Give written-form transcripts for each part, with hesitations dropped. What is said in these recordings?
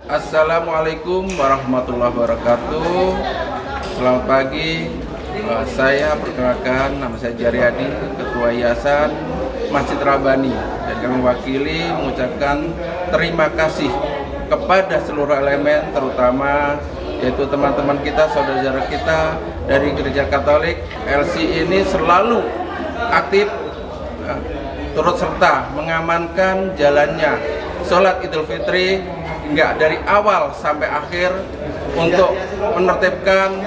Assalamualaikum warahmatullahi wabarakatuh. Selamat pagi. Saya perkenalkan, nama saya Jaryadi, Ketua Yayasan Masjid Rabbani, dan kami mewakili mengucapkan terima kasih kepada seluruh elemen, terutama yaitu teman-teman kita, saudara-saudara kita dari Gereja Katolik. LC ini selalu aktif turut serta mengamankan jalannya sholat Idul Fitri enggak dari awal sampai akhir untuk menertibkan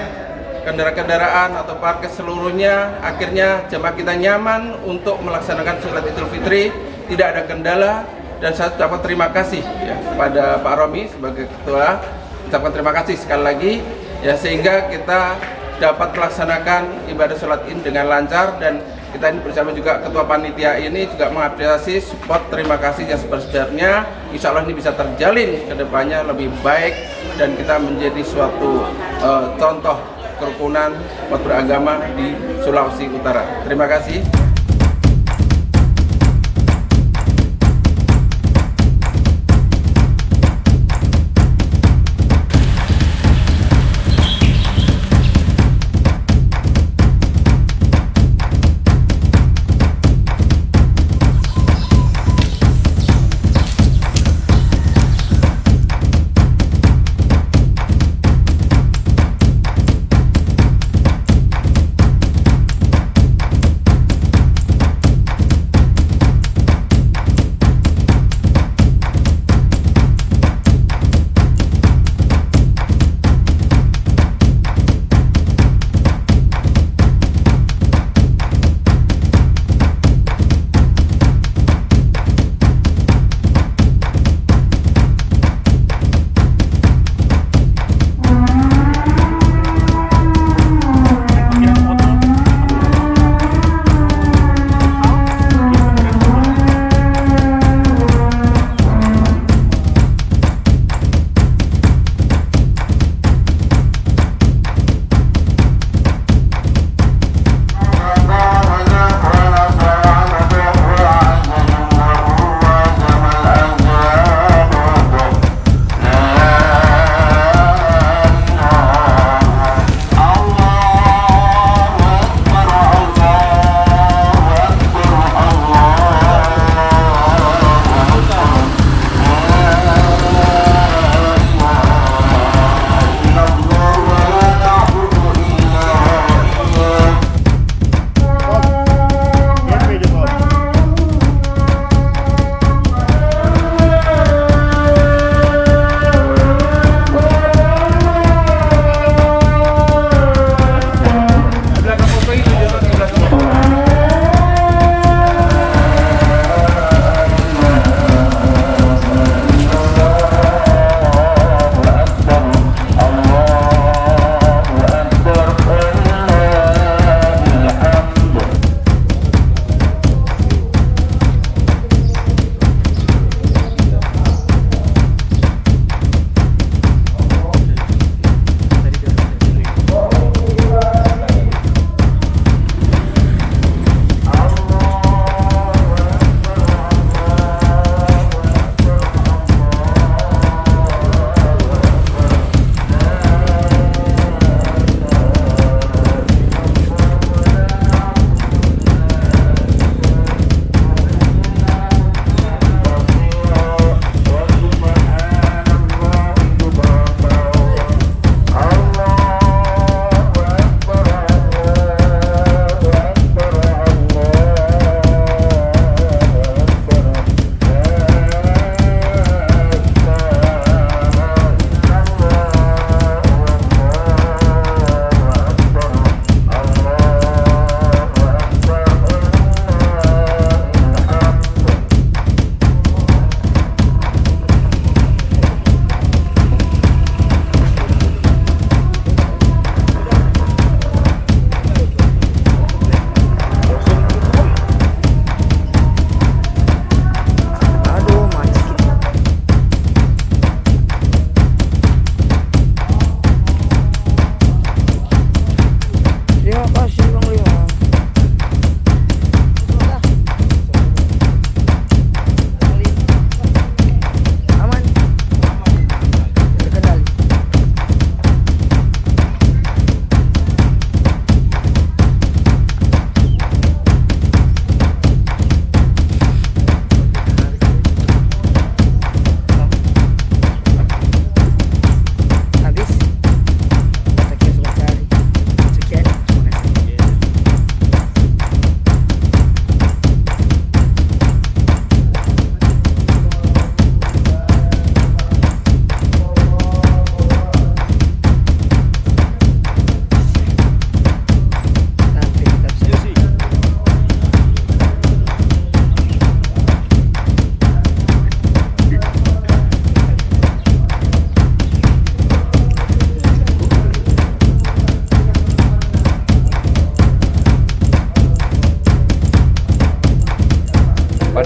kendaraan-kendaraan atau parkir seluruhnya. Akhirnya jemaah kita nyaman untuk melaksanakan sholat Idul Fitri, tidak ada kendala. Dan saya ucapkan terima kasih ya kepada Pak Romi sebagai ketua, ucapkan terima kasih sekali lagi ya, sehingga kita dapat melaksanakan ibadah sholat ini dengan lancar. Dan kita ini bersama juga ketua panitia ini juga mengapresiasi support, terima kasih yang sebenarnya. Insya Allah ini bisa terjalin ke depannya lebih baik dan kita menjadi suatu contoh kerukunan umat beragama di Sulawesi Utara. Terima kasih.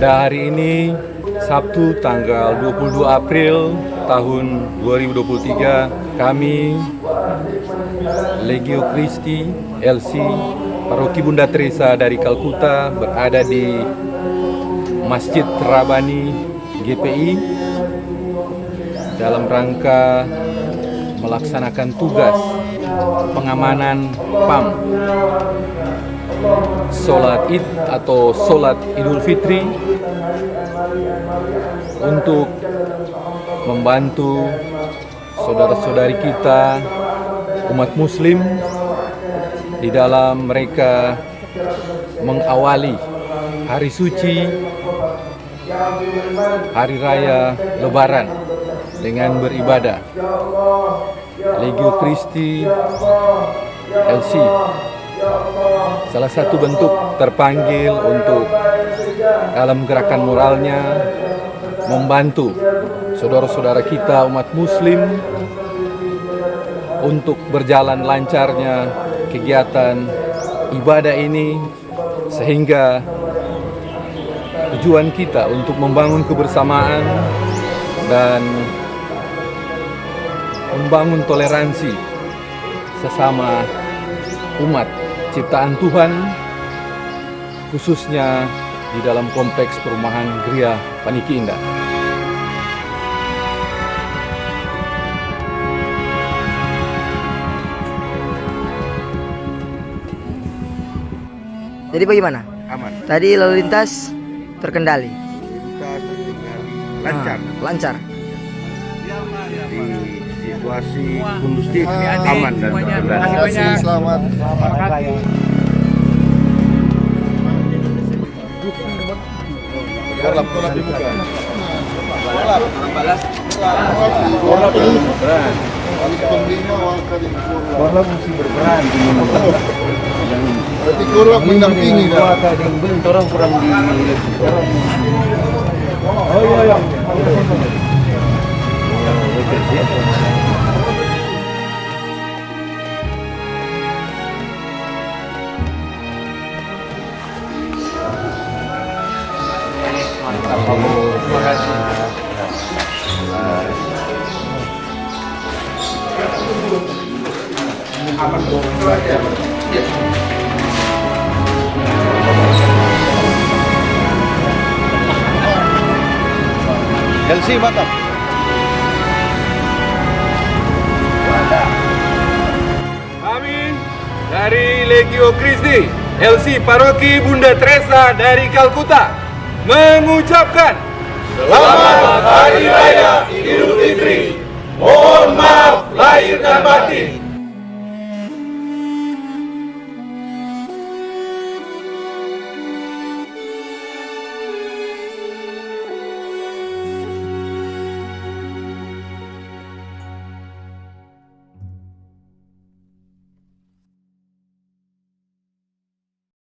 Pada hari ini, Sabtu tanggal 22 April tahun 2023, kami Legio Christi LC Paroki Bunda Teresa dari Kalkuta berada di Masjid Rabani GPI dalam rangka melaksanakan tugas pengamanan PAM Sholat Id atau Sholat Idul Fitri untuk membantu saudara-saudari kita umat muslim di dalam mereka mengawali hari suci hari raya Lebaran dengan beribadah. Legio Christi LC salah satu bentuk terpanggil untuk dalam gerakan moralnya membantu saudara-saudara kita umat muslim untuk berjalan lancarnya kegiatan ibadah ini, sehingga tujuan kita untuk membangun kebersamaan dan membangun toleransi sesama umat ciptaan Tuhan, khususnya di dalam kompleks perumahan Gria Paniki Indah. Jadi bagaimana? Aman. Tadi lalu lintas terkendali. Lancar. Lancar. Di situasi kondusif, aman dan terkendali. Selamat. Kolap dibuka. Korlap mesti berperan. Berarti korlap mendampingi dah. Orang kurang di. Oh iya. Terima kasih. LC mantap. Kami dari Legio Christi LC Paroki Bunda Teresa dari Kalkuta mengucapkan Selamat Hari Raya Idul Fitri. Mohon maaf lahir